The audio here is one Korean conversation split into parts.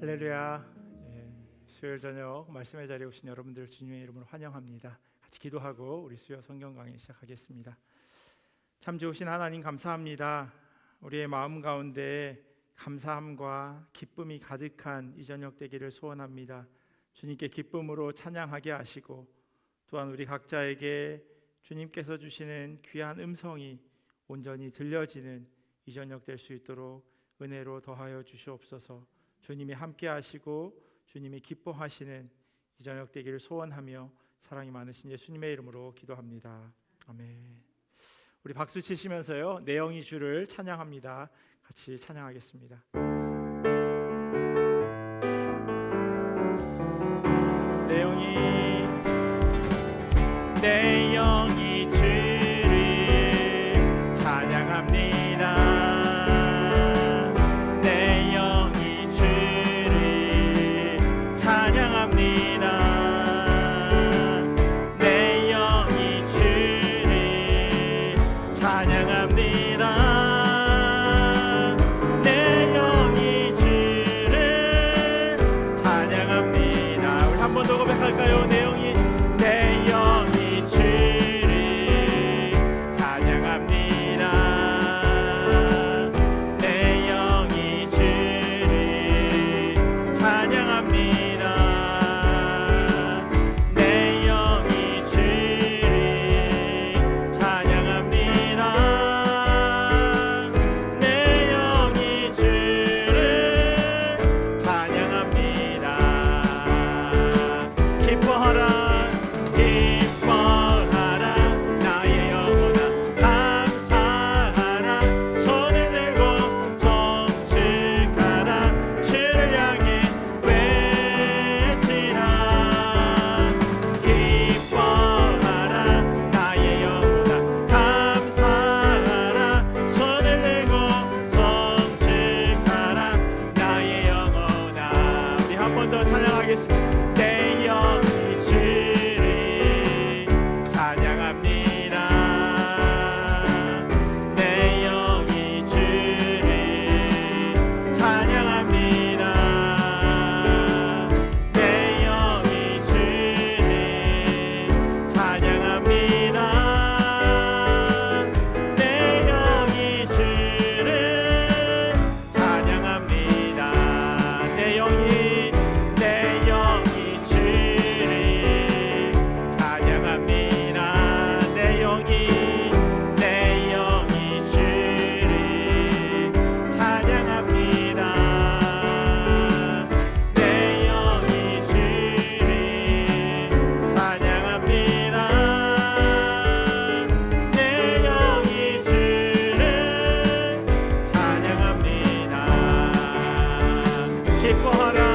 할렐루야. 수요일 저녁 말씀의 자리에 오신 여러분들 주님의 이름으로 환영합니다. 같이 기도하고 우리 수요 성경 강의 시작하겠습니다. 참 좋으신 하나님 감사합니다. 우리의 마음 가운데 감사함과 기쁨이 가득한 이 저녁 되기를 소원합니다. 주님께 기쁨으로 찬양하게 하시고 또한 우리 각자에게 주님께서 주시는 귀한 음성이 온전히 들려지는 이 저녁 될 수 있도록 은혜로 더하여 주시옵소서. 주님이 함께 하시고 주님이 기뻐하시는 이 저녁 되기를 소원하며 사랑이 많으신 예수님의 이름으로 기도합니다. 아멘. 우리 박수 치시면서요, 내 영이 주를 찬양합니다. 같이 찬양하겠습니다. 내 영이 주를 찬양합니다. 고백할까요? 내 영이 주를 찬양합니다. 내 영이 주를 찬양합니다. 내 영이 주를 찬양합니다. 내 영이 주를 찬양합니다. 기뻐하라 나의 영혼아 감사하라. 손을 들고 송축하라. 주를 향해 외치라. 기뻐하라 나의 영혼아 감사하라. 손을 들고 송축하라. 나의 영혼아. 우리 한 번 더 찬양하겠습니다. 내 영이 주를 찬양합니다. 내 영이 주를 찬양합니다. 내 영이 주를 찬양합니다. 내 영이 주를 찬양합니다. 내 영이 기뻐하라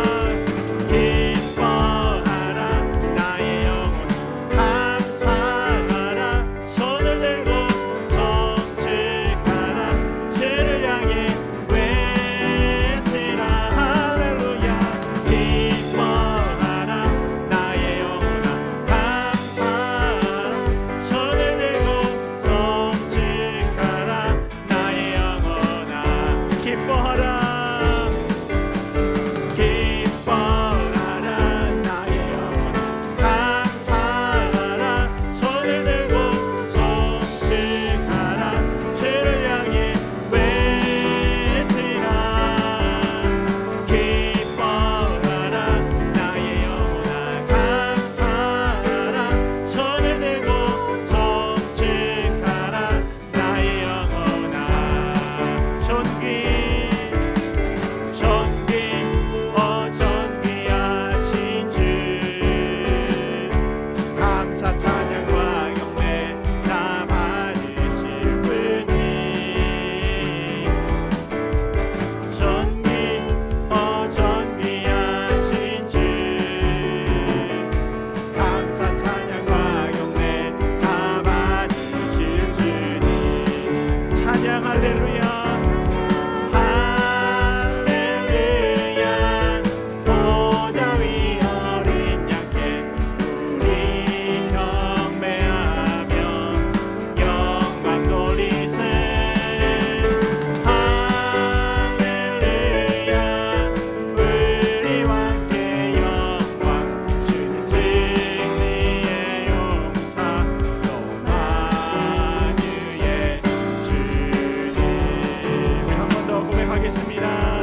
부르겠습니다.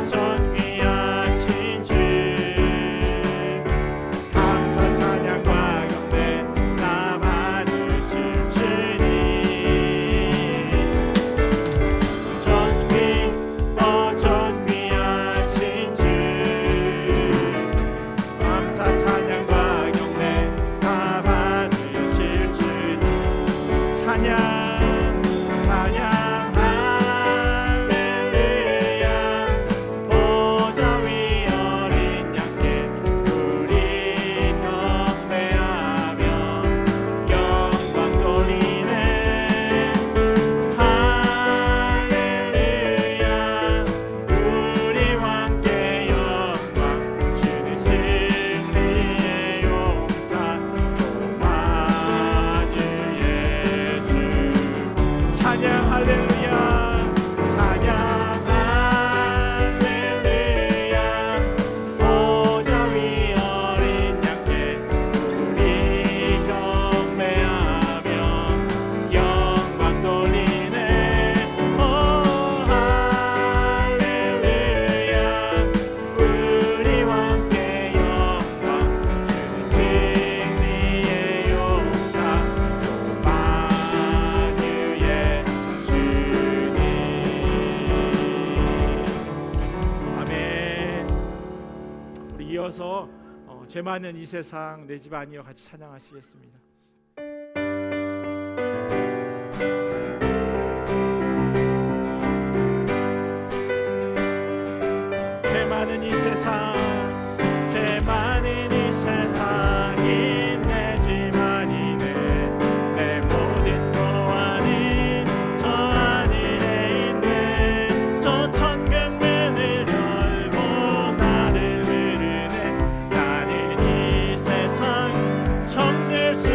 존귀하신 주, 감사 찬양과 경배 다 받으실 주님. 존귀하신 주, 감사 찬양과 경배 다 받으실 주님. 찬양 이어서 죄 많은 이 세상 내 집 아니여 같이 찬양하시겠습니다. 죄 많은 이 세상, 죄 많은 이 세상이 내 집 아니네. 내 모든 고안이 저 하늘에 있네. 저 천국 문을 열고 나를 부르네. 나는 이 세상 정들 수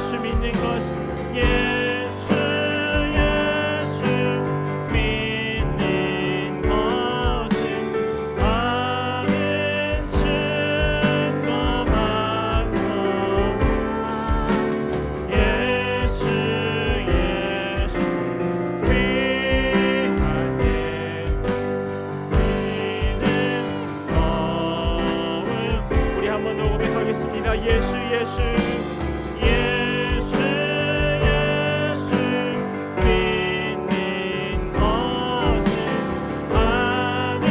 예수 믿는 것 예수 믿는 것은 아는 증거 많고 예수 우리 한번 더 고백하겠습니다. 예수 예수 예수 예수 믿는 것은 아는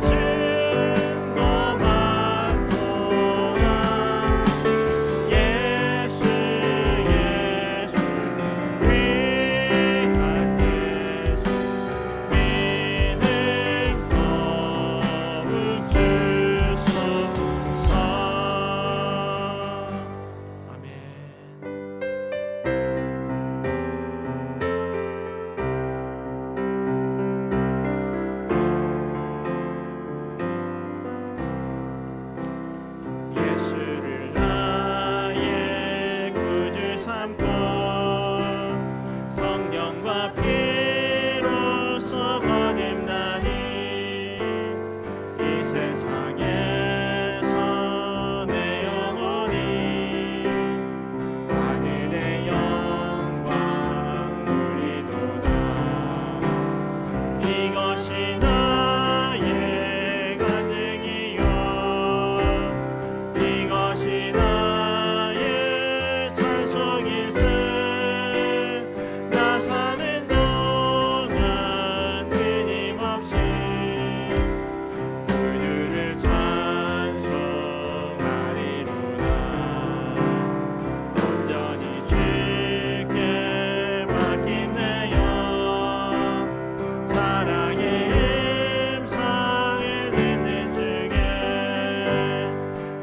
증거 많도다. 예수 예수 귀한 예수 믿는 거룩 주소서. 아멘. 예수를 나의 구주 삼고 성령과 피로써 거듭나니 이 세상에서 내 영혼이 하늘의 영광 누리도다. 이것이 나의 간증이요 이것이 나의 찬송일세. 나 사는 동안 끊임없이 그들을 찬송하리로다. 온전히 주께 맡긴 내 영 사랑의 음성을 듣는 주께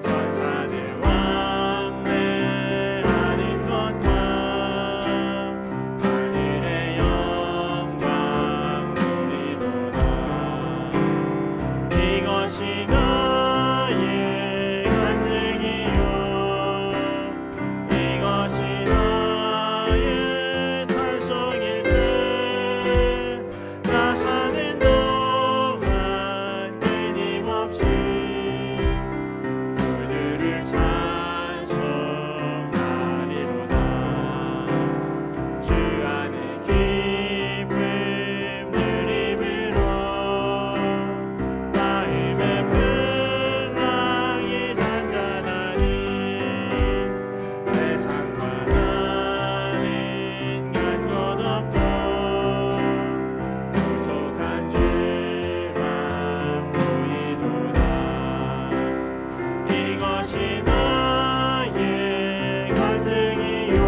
천사들 왕래하는 것과 하늘의 영광 누리도다. 이것이 나의 간증이요 이것이 나의 찬송일세. 나 사는 동안 끊임없이 그들을 찬송하리로다. 주 안에 기쁨 누림으로 마음의 풍랑이 잔잔하니 세상과 나는 간 것 없고 부족한 주만 보이도다. 이것이 나의 간증이요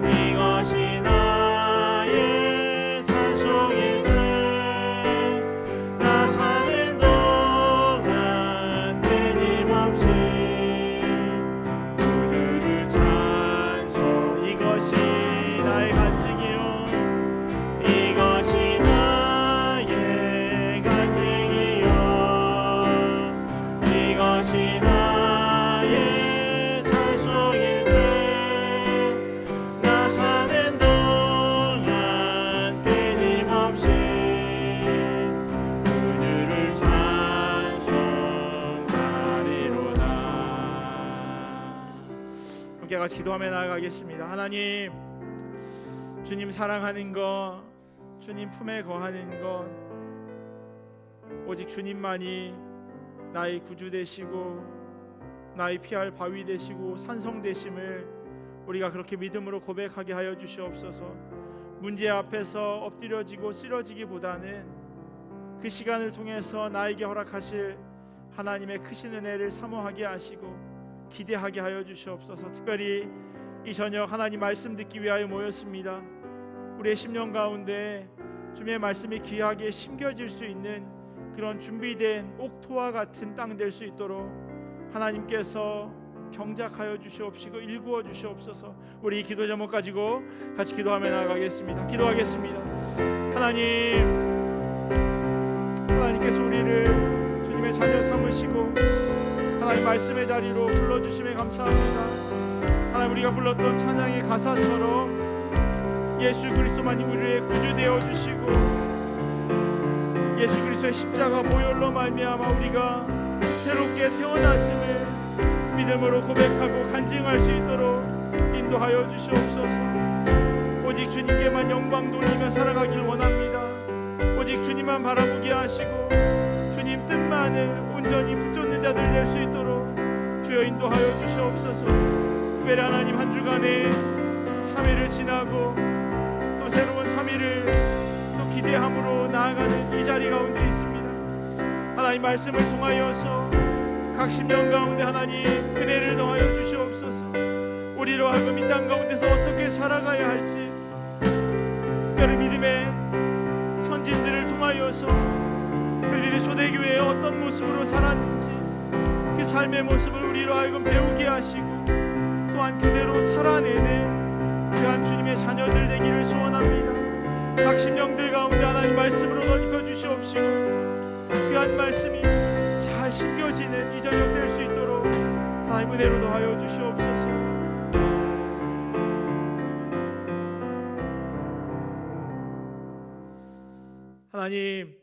이것이 나의 찬송일세. 나 사는 동안 끊임없이 그들을 찬송. 이것이 나의 간증이요 이것이 나의 간증이요 이것이 나의 찬송일세. 나 사는 동안 끊임없이 그들을 찬송하리로다. 함께 같이 기도하며 나아가겠습니다. 하나님, 주님 사랑하는 것, 주님 품에 거하는 것, 오직 주님만이 나의 구주 되시고 나의 피할 바위 되시고 산성 되심을 우리가 그렇게 믿음으로 고백하게 하여 주시옵소서. 문제 앞에서 엎드려지고 쓰러지기보다는 그 시간을 통해서 나에게 허락하실 하나님의 크신 은혜를 사모하게 하시고 기대하게 하여 주시옵소서. 특별히 이 저녁 하나님 말씀 듣기 위하여 모였습니다. 우리의 심령 가운데 주님의 말씀이 귀하게 심겨질 수 있는 그런 준비된 옥토와 같은 땅 될 수 있도록 하나님께서 경작하여 주시옵시고 일구어 주시옵소서. 우리 이 기도 제목 가지고 같이 기도하며 나아가겠습니다. 기도하겠습니다. 하나님께서 우리를 주님의 자녀 삼으시고 하나님 말씀의 자리로 불러주심에 감사합니다. 하나님, 우리가 불렀던 찬양의 가사처럼 예수 그리스도만이 우리의 구주 되어 주시고 예수 그리스도의 십자가 보혈로 말미암아 우리가 새롭게 태어났음을 믿음으로 고백하고 간증할 수 있도록 인도하여 주시옵소서. 오직 주님께만 영광 돌리며 살아가길 원합니다. 오직 주님만 바라보게 하시고 주님 뜻만을 온전히 붙잡는 자들 될 수 있도록 주여 인도하여 주시옵소서. 특별히 하나님, 한 주간에 3일을 지나고 또 새로운 3일을 또 기대함으로 나아가는 이 자리 가운데 있습니다. 하나님, 말씀을 통하여서 각 심령 가운데 하나님 은혜를 더하여 주시옵소서. 우리로 하여금 이 땅 가운데서 어떻게 살아가야 할지, 특별히 믿음의 선진들을 통하여서 그들이 초대교회에 어떤 모습으로 살았는지 그 삶의 모습을 우리로 하여금 배우게 하시고 또한 그대로 살아내는 귀한 주님의 자녀들 되기를 소원합니다. 각 심령들 가운데 하나님 말씀으로 넓혀 주시옵시고 귀한 말씀이 잘 심겨지는 이 저녁 될 수 있도록 하나님 은혜로 더하여 주시옵소서. 하나님,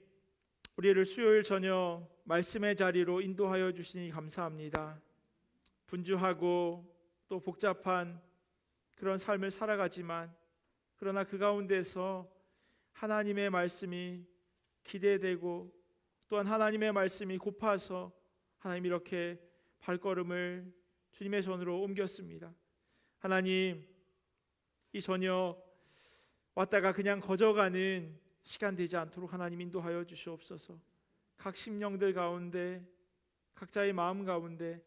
우리를 수요일 저녁 말씀의 자리로 인도하여 주시니 감사합니다. 분주하고 또 복잡한 그런 삶을 살아가지만 그러나 그 가운데서 하나님의 말씀이 기대되고 또한 하나님의 말씀이 고파서 하나님 이렇게 발걸음을 주님의 손으로 옮겼습니다. 하나님, 이 저녁 왔다가 그냥 거저가는 시간 되지 않도록 하나님 인도하여 주시옵소서. 각 심령들 가운데 각자의 마음 가운데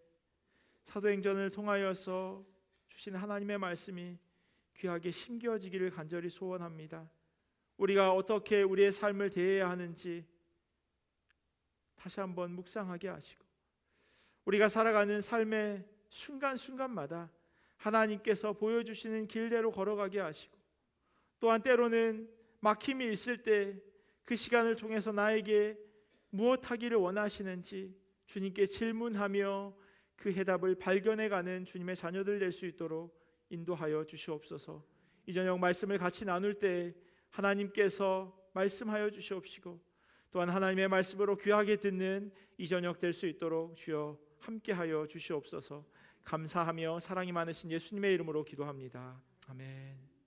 사도행전을 통하여서 주신 하나님의 말씀이 귀하게 심겨지기를 간절히 소원합니다. 우리가 어떻게 우리의 삶을 대해야 하는지 다시 한번 묵상하게 하시고 우리가 살아가는 삶의 순간순간마다 하나님께서 보여주시는 길대로 걸어가게 하시고 또한 때로는 막힘이 있을 때 그 시간을 통해서 나에게 무엇 하기를 원하시는지 주님께 질문하며 그 해답을 발견해가는 주님의 자녀들 될 수 있도록 인도하여 주시옵소서. 이 저녁 말씀을 같이 나눌 때 하나님께서 말씀하여 주시옵시고 또한 하나님의 말씀으로 귀하게 듣는 이 저녁 될 수 있도록 주여 함께하여 주시옵소서. 감사하며 사랑이 많으신 예수님의 이름으로 기도합니다. 아멘.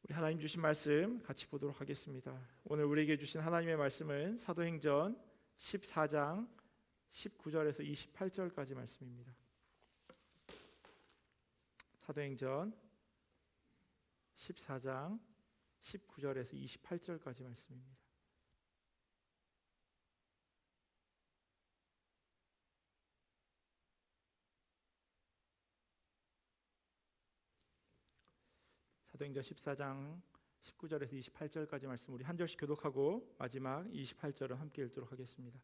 우리 하나님 주신 말씀 같이 보도록 하겠습니다. 오늘 우리에게 주신 하나님의 말씀은 사도행전 14장 19절에서 28절까지 말씀입니다. 사도행전 14장 19절에서 28절까지 말씀입니다. 사도행전 14장 19절에서 28절까지 말씀 우리 한 절씩 교독하고 마지막 28절은 함께 읽도록 하겠습니다.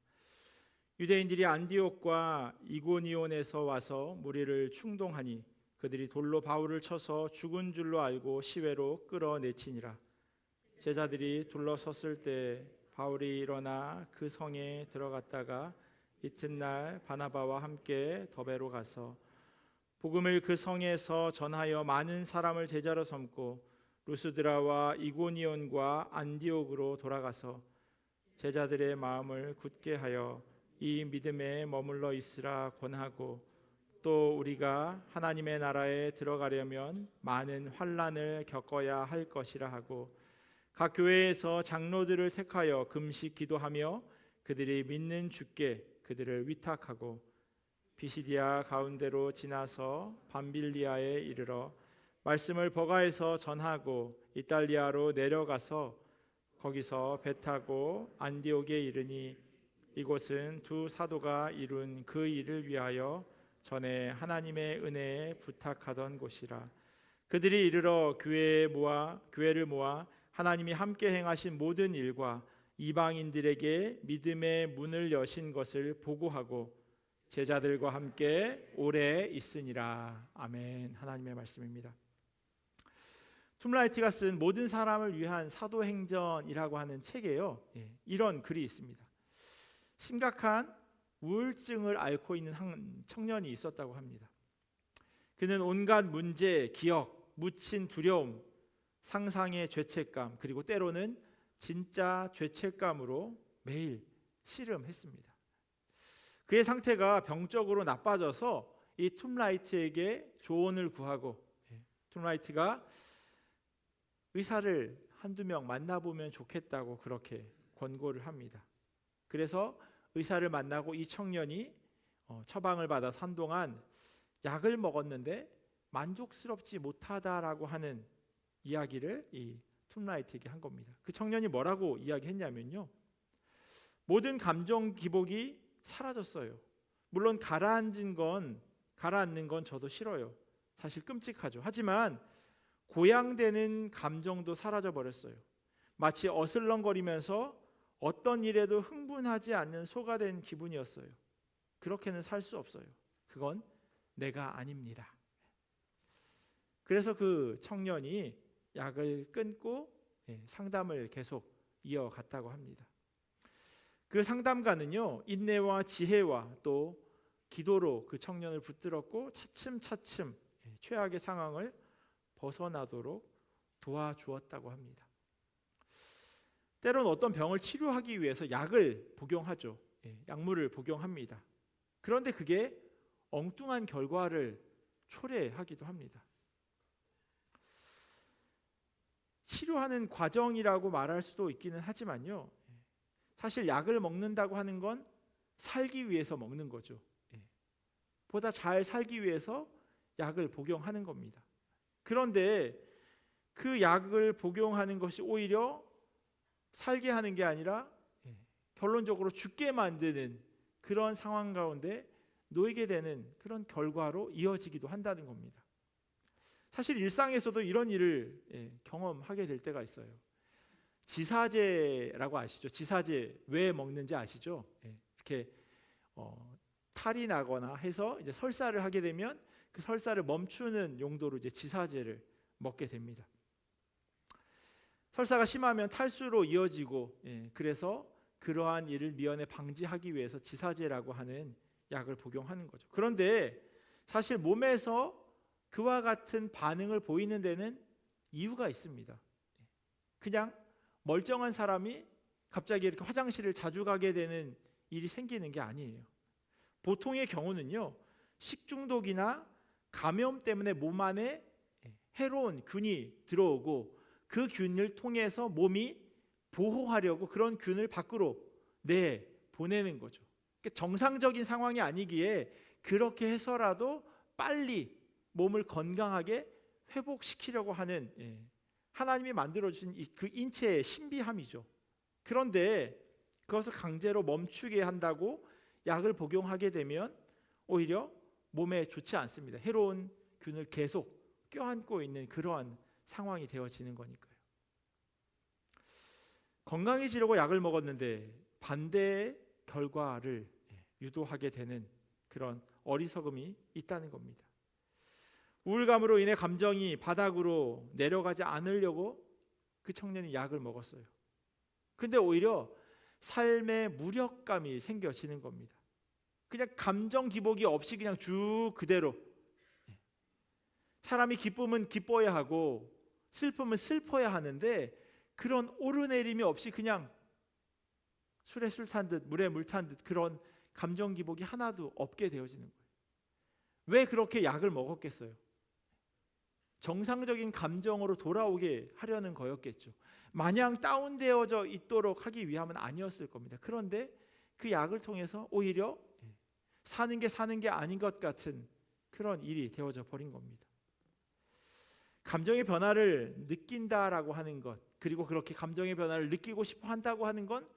유대인들이 안디옥과 이고니온에서 와서 무리를 충동하니 그들이 돌로 바울을 쳐서 죽은 줄로 알고 시외로 끌어내치니라. 제자들이 둘러섰을 때 바울이 일어나 그 성에 들어갔다가 이튿날 바나바와 함께 더베로 가서 복음을 그 성에서 전하여 많은 사람을 제자로 삼고 루스드라와 이고니온과 안디옥으로 돌아가서 제자들의 마음을 굳게 하여 이 믿음에 머물러 있으라 권하고 또 우리가 하나님의 나라에 들어가려면 많은 환난을 겪어야 할 것이라 하고 각 교회에서 장로들을 택하여 금식 기도하며 그들이 믿는 주께 그들을 위탁하고 비시디아 가운데로 지나서 밤빌리아에 이르러 말씀을 버가에서 전하고 이탈리아로 내려가서 거기서 배 타고 안디옥에 이르니 이곳은 두 사도가 이룬 그 일을 위하여 전에 하나님의 은혜에 부탁하던 곳이라. 그들이 이르러 교회를 모아 하나님이 함께 행하신 모든 일과 이방인들에게 믿음의 문을 여신 것을 보고하고 제자들과 함께 오래 있으니라. 아멘. 하나님의 말씀입니다. 툼라이트가 쓴 모든 사람을 위한 사도행전이라고 하는 책에요. 이런 글이 있습니다. 심각한 우울증을 앓고 있는 한 청년이 있었다고 합니다. 그는 온갖 문제, 기억, 묻힌 두려움, 상상의 죄책감, 그리고 때로는 진짜 죄책감으로 매일 씨름했습니다. 그의 상태가 병적으로 나빠져서 이 툼라이트에게 조언을 구하고, 툼라이트가 의사를 한두 명 만나보면 좋겠다고 그렇게 권고를 합니다. 그래서 의사를 만나고 이 청년이 처방을 받아서 한동안 약을 먹었는데 만족스럽지 못하다라고 하는 이야기를 이 툼라이트에게 한 겁니다. 그 청년이 뭐라고 이야기했냐면요, 모든 감정 기복이 사라졌어요. 물론 가라앉는 건 저도 싫어요. 사실 끔찍하죠. 하지만 고양되는 감정도 사라져 버렸어요. 마치 어슬렁거리면서 어떤 일에도 흥분하지 않는 소가 된 기분이었어요. 그렇게는 살 수 없어요. 그건 내가 아닙니다. 그래서 그 청년이 약을 끊고 상담을 계속 이어갔다고 합니다. 그 상담가는요, 인내와 지혜와 또 기도로 그 청년을 붙들었고 차츰차츰 최악의 상황을 벗어나도록 도와주었다고 합니다. 때로는 어떤 병을 치료하기 위해서 약을 복용하죠. 약물을 복용합니다. 그런데 그게 엉뚱한 결과를 초래하기도 합니다. 치료하는 과정이라고 말할 수도 있기는 하지만요, 사실 약을 먹는다고 하는 건 살기 위해서 먹는 거죠. 보다 잘 살기 위해서 약을 복용하는 겁니다. 그런데 그 약을 복용하는 것이 오히려 살게 하는 게 아니라 결론적으로 죽게 만드는 그런 상황 가운데 놓이게 되는 그런 결과로 이어지기도 한다는 겁니다. 사실 일상에서도 이런 일을 경험하게 될 때가 있어요. 지사제라고 아시죠? 지사제 왜 먹는지 아시죠? 이렇게 탈이 나거나 해서 이제 설사를 하게 되면 그 설사를 멈추는 용도로 이제 지사제를 먹게 됩니다. 설사가 심하면 탈수로 이어지고, 그래서 그러한 일을 미연에 방지하기 위해서 지사제라고 하는 약을 복용하는 거죠. 그런데 사실 몸에서 그와 같은 반응을 보이는 데는 이유가 있습니다. 그냥 멀쩡한 사람이 갑자기 이렇게 화장실을 자주 가게 되는 일이 생기는 게 아니에요. 보통의 경우는요, 식중독이나 감염 때문에 몸 안에 해로운 균이 들어오고 그 균을 통해서 몸이 보호하려고 그런 균을 밖으로 보내는 거죠. 정상적인 상황이 아니기에 그렇게 해서라도 빨리 몸을 건강하게 회복시키려고 하는 하나님이 만들어주신 그 인체의 신비함이죠. 그런데 그것을 강제로 멈추게 한다고 약을 복용하게 되면 오히려 몸에 좋지 않습니다. 해로운 균을 계속 껴안고 있는 그러한 상황이 되어지는 거니까요. 건강해지려고 약을 먹었는데 반대의 결과를 유도하게 되는 그런 어리석음이 있다는 겁니다. 우울감으로 인해 감정이 바닥으로 내려가지 않으려고 그 청년이 약을 먹었어요. 근데 오히려 삶의 무력감이 생겨지는 겁니다. 그냥 감정 기복이 없이 그냥 쭉 그대로, 사람이 기쁨은 기뻐야 하고 슬픔은 슬퍼야 하는데 그런 오르내림이 없이 그냥 술에 술 탄 듯 물에 물 탄 듯 그런 감정 기복이 하나도 없게 되어지는 거예요. 왜 그렇게 약을 먹었겠어요? 정상적인 감정으로 돌아오게 하려는 거였겠죠. 마냥 다운되어져 있도록 하기 위함은 아니었을 겁니다. 그런데 그 약을 통해서 오히려 사는 게 아닌 것 같은 그런 일이 되어져 버린 겁니다. 감정의 변화를 느낀다라고 하는 것, 그리고 그렇게 감정의 변화를 느끼고 싶어 한다고 하는 건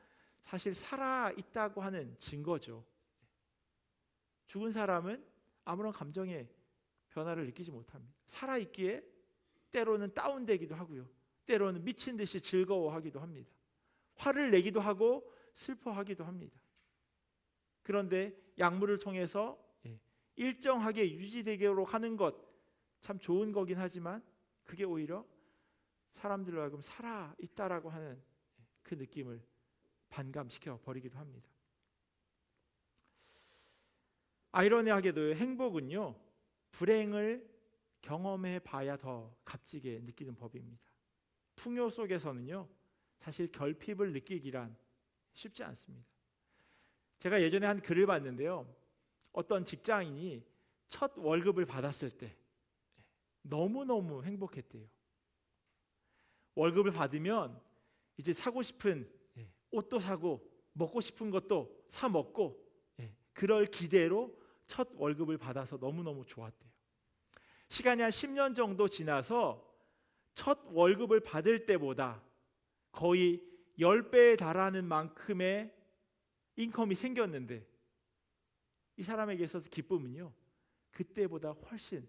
사실 살아 있다고 하는 증거죠. 죽은 사람은 아무런 감정의 변화를 느끼지 못합니다. 살아 있기에 때로는 다운되기도 하고요, 때로는 미친 듯이 즐거워하기도 합니다. 화를 내기도 하고 슬퍼하기도 합니다. 그런데 약물을 통해서 일정하게 유지되도록 하는 것 참 좋은 거긴 하지만 그게 오히려 사람들로 하여금 살아 있다라고 하는 그 느낌을 반감시켜 버리기도 합니다. 아이러니하게도 행복은요, 불행을 경험해 봐야 더 값지게 느끼는 법입니다. 풍요 속에서는요, 사실 결핍을 느끼기란 쉽지 않습니다. 제가 예전에 한 글을 봤는데요, 어떤 직장인이 첫 월급을 받았을 때 너무너무 행복했대요. 월급을 받으면 이제 사고 싶은 옷도 사고 먹고 싶은 것도 사 먹고, 그럴 기대로 첫 월급을 받아서 너무너무 좋았대요. 시간이 한 10년 정도 지나서 첫 월급을 받을 때보다 거의 10배에 달하는 만큼의 인컴이 생겼는데, 이 사람에게 있어서 기쁨은요, 그때보다 훨씬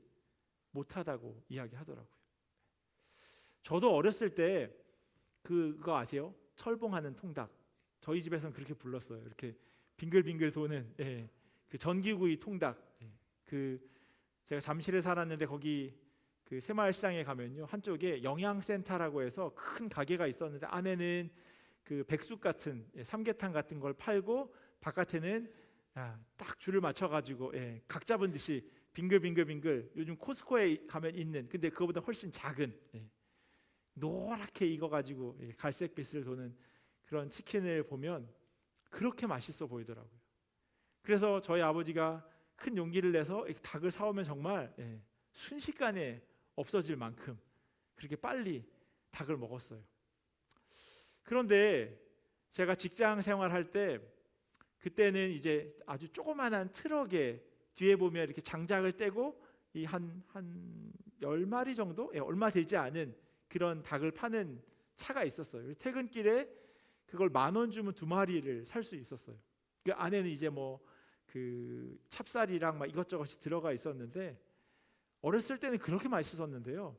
못하다고 이야기하더라고요. 저도 어렸을 때 그거 아세요? 철봉하는 통닭. 저희 집에서는 그렇게 불렀어요. 이렇게 빙글빙글 도는, 그 전기구이 통닭. 그 제가 잠실에 살았는데 거기 그 새마을시장에 가면요, 한쪽에 영양센터라고 해서 큰 가게가 있었는데 안에는 그 백숙 같은, 삼계탕 같은 걸 팔고, 바깥에는 딱 줄을 맞춰가지고 각 잡은 듯이 빙글빙글빙글, 요즘 코스코에 가면 있는, 근데 그거보다 훨씬 작은, 노랗게 익어가지고 갈색빛을 도는 그런 치킨을 보면 그렇게 맛있어 보이더라고요. 그래서 저희 아버지가 큰 용기를 내서 닭을 사오면 정말 순식간에 없어질 만큼 그렇게 빨리 닭을 먹었어요. 그런데 제가 직장 생활할 때, 그때는 이제 아주 조그만한 트럭에 뒤에 보면 이렇게 장작을 떼고 이 한 10마리 정도, 얼마 되지 않은 그런 닭을 파는 차가 있었어요. 퇴근길에 그걸 10,000원 주면 2마리를 살 수 있었어요. 그 안에는 이제 뭐 그 찹쌀이랑 막 이것저것이 들어가 있었는데, 어렸을 때는 그렇게 맛있었는데요,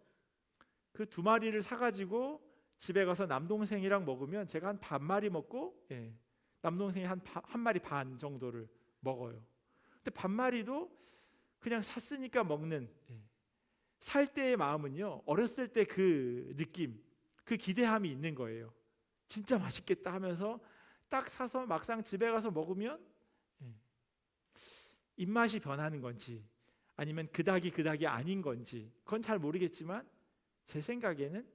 그 2마리를 사가지고 집에 가서 남동생이랑 먹으면 제가 한 반마리 먹고, 남동생이 한 마리 반 정도를 먹어요. 근데 반마리도 그냥 샀으니까 먹는, 살 때의 마음은요, 어렸을 때 그 느낌, 그 기대함이 있는 거예요. 진짜 맛있겠다 하면서 딱 사서 막상 집에 가서 먹으면 입맛이 변하는 건지 아니면 그 닭이 아닌 건지 그건 잘 모르겠지만, 제 생각에는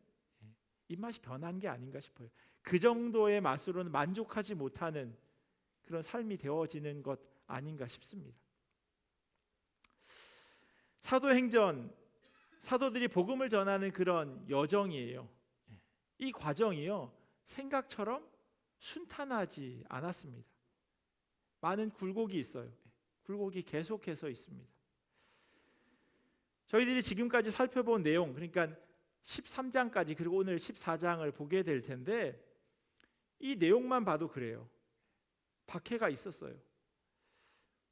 입맛이 변한 게 아닌가 싶어요. 그 정도의 맛으로는 만족하지 못하는 그런 삶이 되어지는 것 아닌가 싶습니다. 사도행전, 사도들이 복음을 전하는 그런 여정이에요. 이 과정이요, 생각처럼 순탄하지 않았습니다. 많은 굴곡이 있어요. 굴곡이 계속해서 있습니다. 저희들이 지금까지 살펴본 내용, 그러니까 13장까지 그리고 오늘 14장을 보게 될 텐데, 이 내용만 봐도 그래요. 박해가 있었어요.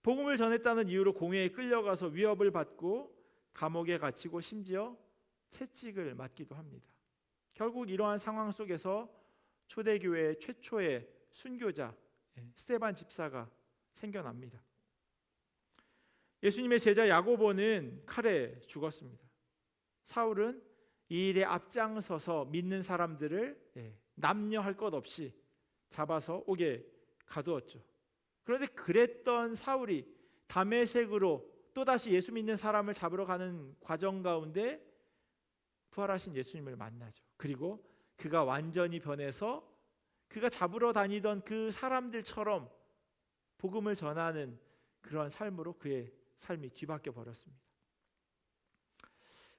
복음을 전했다는 이유로 공회에 끌려가서 위협을 받고 감옥에 갇히고 심지어 채찍을 맞기도 합니다. 결국 이러한 상황 속에서 초대교회의 최초의 순교자 스데반 집사가 생겨납니다. 예수님의 제자 야고보는 칼에 죽었습니다. 사울은 이 일에 앞장서서 믿는 사람들을 남녀할 것 없이 잡아서 옥에 가두었죠. 그런데 그랬던 사울이 다메섹으로 또다시 예수 믿는 사람을 잡으러 가는 과정 가운데 부활하신 예수님을 만나죠. 그리고 그가 완전히 변해서 그가 잡으러 다니던 그 사람들처럼 복음을 전하는 그러한 삶으로 그의 삶이 뒤바뀌어 버렸습니다.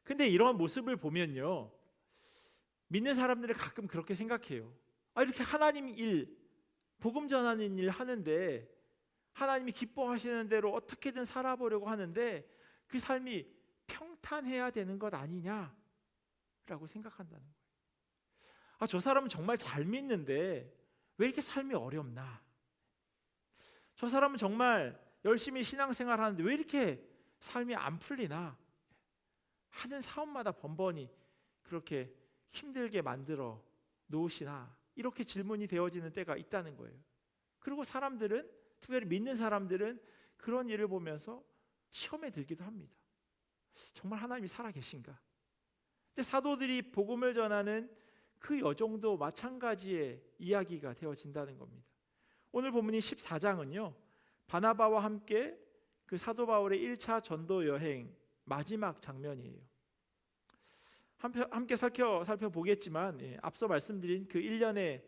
근데 이런 모습을 보면요, 믿는 사람들은 가끔 그렇게 생각해요. 이렇게 하나님 일, 복음 전하는 일 하는데, 하나님이 기뻐하시는 대로 어떻게든 살아보려고 하는데 그 삶이 평탄해야 되는 것 아니냐라고 생각한다는 거예요. 저 사람은 정말 잘 믿는데 왜 이렇게 삶이 어렵나? 저 사람은 정말 열심히 신앙생활 하는데 왜 이렇게 삶이 안 풀리나? 하는 사업마다 번번이 그렇게 힘들게 만들어 놓으시나? 이렇게 질문이 되어지는 때가 있다는 거예요. 그리고 사람들은, 특별히 믿는 사람들은 그런 일을 보면서 시험에 들기도 합니다. 정말 하나님이 살아계신가? 근데 사도들이 복음을 전하는 그 여정도 마찬가지의 이야기가 되어진다는 겁니다. 오늘 본문이 14장은요, 바나바와 함께 그 사도 바울의 1차 전도 여행 마지막 장면이에요. 함께 살펴보겠지만 앞서 말씀드린 그 1년의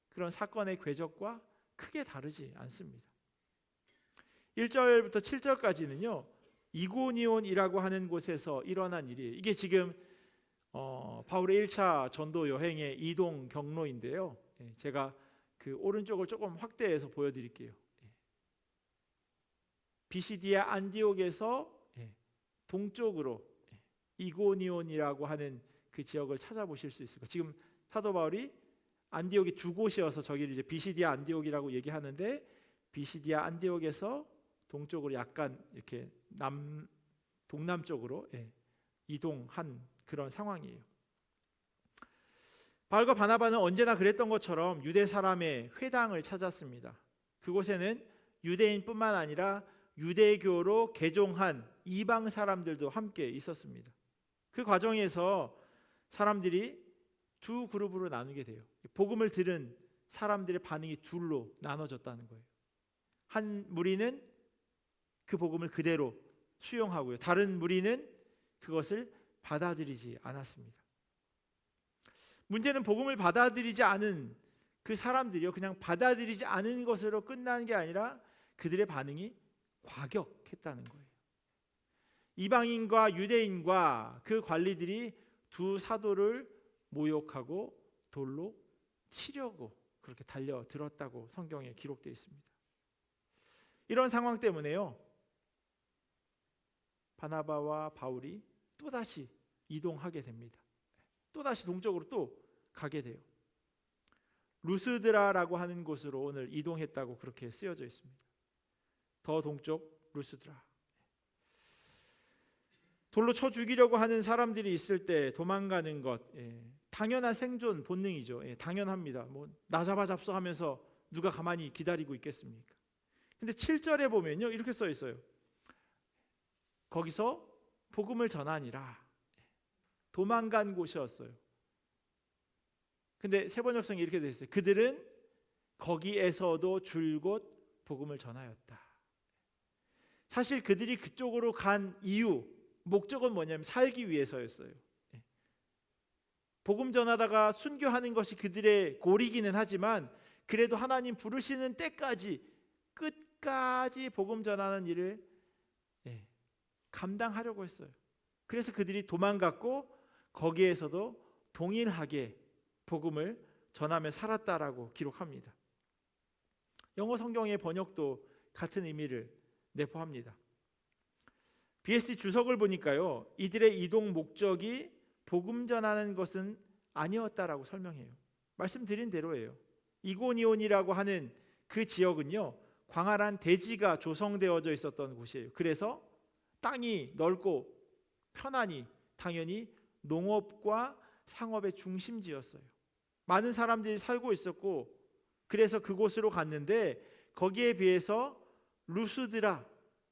그런 사건의 궤적과 크게 다르지 않습니다. 1절부터 7절까지는요. 이고니온이라고 하는 곳에서 일어난 일이에요. 이게 지금 바울의 1차 전도 여행의 이동 경로인데요. 제가 그 오른쪽을 조금 확대해서 보여드릴게요. 비시디아 안디옥에서 동쪽으로 이고니온이라고 하는 그 지역을 찾아보실 수 있을 거예요. 지금 사도 바울이 안디옥이 두 곳이어서 저기를 이제 비시디아 안디옥이라고 얘기하는데 비시디아 안디옥에서 동쪽으로 약간 이렇게 동남쪽으로 이동한 그런 상황이에요. 바울과 바나바는 언제나 그랬던 것처럼 유대 사람의 회당을 찾았습니다. 그곳에는 유대인뿐만 아니라 유대교로 개종한 이방 사람들도 함께 있었습니다. 그 과정에서 사람들이 두 그룹으로 나누게 돼요. 복음을 들은 사람들의 반응이 둘로 나눠졌다는 거예요. 한 무리는 그 복음을 그대로 수용하고요. 다른 무리는 그것을 받아들이지 않았습니다. 문제는 복음을 받아들이지 않은 그 사람들이요, 그냥 받아들이지 않은 것으로 끝난 게 아니라 그들의 반응이 과격했다는 거예요. 이방인과 유대인과 그 관리들이 두 사도를 모욕하고 돌로 치려고 그렇게 달려들었다고 성경에 기록되어 있습니다. 이런 상황 때문에요, 바나바와 바울이 또다시 이동하게 됩니다. 또다시 동쪽으로 또 가게 돼요. 루스드라라고 하는 곳으로 오늘 이동했다고 그렇게 쓰여져 있습니다. 더 동쪽 루스드라. 돌로 쳐 죽이려고 하는 사람들이 있을 때 도망가는 것, 당연한 생존 본능이죠. 당연합니다. 나 잡소 하면서 누가 가만히 기다리고 있겠습니까? 근데 7절에 보면요, 이렇게 써 있어요. 거기서 복음을 전하니라. 도망간 곳이었어요. 근데 세번역성이 이렇게 되어 있어요. 그들은 거기에서도 줄곧 복음을 전하였다. 사실 그들이 그쪽으로 간 이유, 목적은 뭐냐면 살기 위해서였어요. 복음 전하다가 순교하는 것이 그들의 고리기는 하지만 그래도 하나님 부르시는 때까지 끝까지 복음 전하는 일을 감당하려고 했어요. 그래서 그들이 도망갔고 거기에서도 동일하게 복음을 전하며 살았다라고 기록합니다. 영어 성경의 번역도 같은 의미를 내포합니다. BSD 주석을 보니까요, 이들의 이동 목적이 복음 전하는 것은 아니었다라고 설명해요. 말씀드린 대로예요. 이고니온이라고 하는 그 지역은요, 광활한 대지가 조성되어져 있었던 곳이에요. 그래서 땅이 넓고 편안히 당연히 농업과 상업의 중심지였어요. 많은 사람들이 살고 있었고 그래서 그곳으로 갔는데 거기에 비해서 루스드라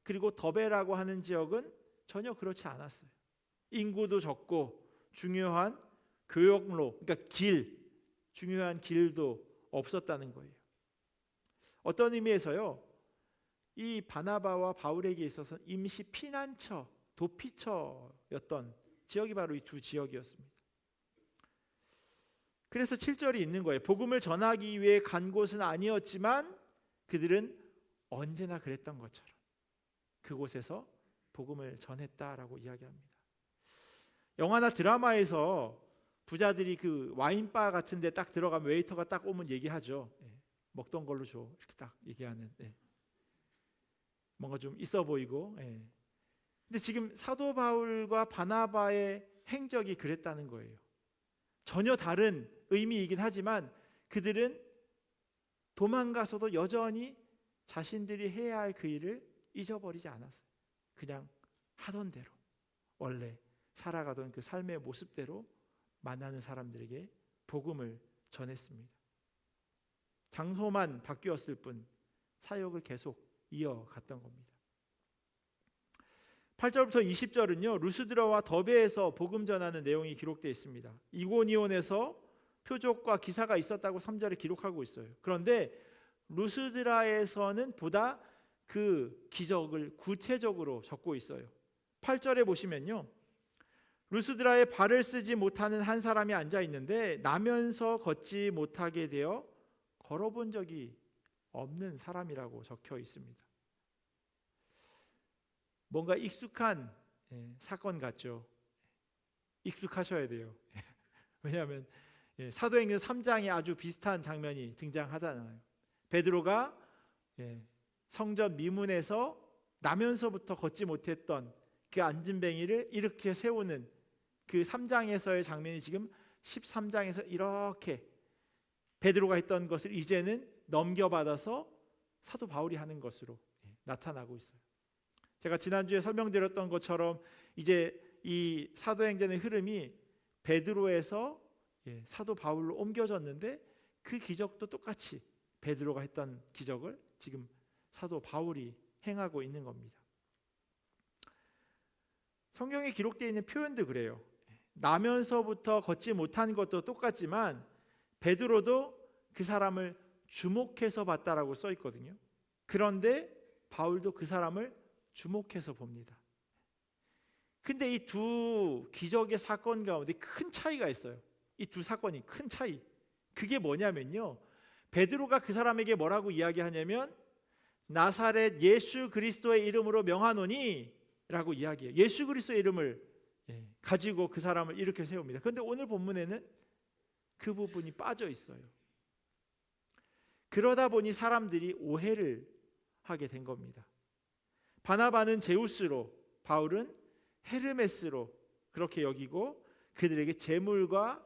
그리고 더베라고 하는 지역은 전혀 그렇지 않았어요. 인구도 적고 중요한 교역로, 그러니까 중요한 길도 없었다는 거예요. 어떤 의미에서요, 이 바나바와 바울에게 있어서 임시 피난처, 도피처였던 지역이 바로 이 두 지역이었습니다. 그래서 7절이 있는 거예요. 복음을 전하기 위해 간 곳은 아니었지만 그들은 언제나 그랬던 것처럼 그곳에서 복음을 전했다라고 이야기합니다. 영화나 드라마에서 부자들이 그 와인바 같은 데 딱 들어가면 웨이터가 딱 오면 얘기하죠. 먹던 걸로 줘. 이렇게 딱 얘기하는. 뭔가 좀 있어 보이고. 근데 지금 사도 바울과 바나바의 행적이 그랬다는 거예요. 전혀 다른 의미이긴 하지만 그들은 도망가서도 여전히 자신들이 해야 할 그 일을 잊어버리지 않았어요. 그냥 하던 대로 원래 살아가던 그 삶의 모습대로 만나는 사람들에게 복음을 전했습니다. 장소만 바뀌었을 뿐 사역을 계속 이어갔던 겁니다. 8절부터 20절은요, 루스드라와 더베에서 복음 전하는 내용이 기록되어 있습니다. 이고니온에서 표적과 기사가 있었다고 3절에 기록하고 있어요. 그런데 루스드라에서는 보다 그 기적을 구체적으로 적고 있어요. 8절에 보시면요, 루스드라에 발을 쓰지 못하는 한 사람이 앉아 있는데 나면서 걷지 못하게 되어 걸어본 적이 없는 사람이라고 적혀 있습니다. 뭔가 익숙한 사건 같죠. 익숙하셔야 돼요. 왜냐하면 사도행전 3장에 아주 비슷한 장면이 등장하잖아요. 베드로가 성전 미문에서 나면서부터 걷지 못했던 그 앉은뱅이를 이렇게 세우는 그 3장에서의 장면이 지금 13장에서 이렇게 베드로가 했던 것을 이제는 넘겨받아서 사도 바울이 하는 것으로 나타나고 있어요. 제가 지난주에 설명드렸던 것처럼 이제 이 사도행전의 흐름이 베드로에서 사도 바울로 옮겨졌는데 그 기적도 똑같이 베드로가 했던 기적을 지금 사도 바울이 행하고 있는 겁니다. 성경에 기록되어 있는 표현도 그래요. 나면서부터 걷지 못한 것도 똑같지만 베드로도 그 사람을 주목해서 봤다라고 써 있거든요. 그런데 바울도 그 사람을 주목해서 봅니다. 근데 이 두 기적의 사건 가운데 큰 차이가 있어요. 이 두 사건이 큰 차이. 그게 뭐냐면요, 베드로가 그 사람에게 뭐라고 이야기하냐면 나사렛 예수 그리스도의 이름으로 명하노니 라고 이야기해요. 예수 그리스도의 이름을 가지고 그 사람을 이렇게 세웁니다. 그런데 오늘 본문에는 그 부분이 빠져 있어요. 그러다 보니 사람들이 오해를 하게 된 겁니다. 바나바는 제우스로, 바울은 헤르메스로 그렇게 여기고 그들에게 재물과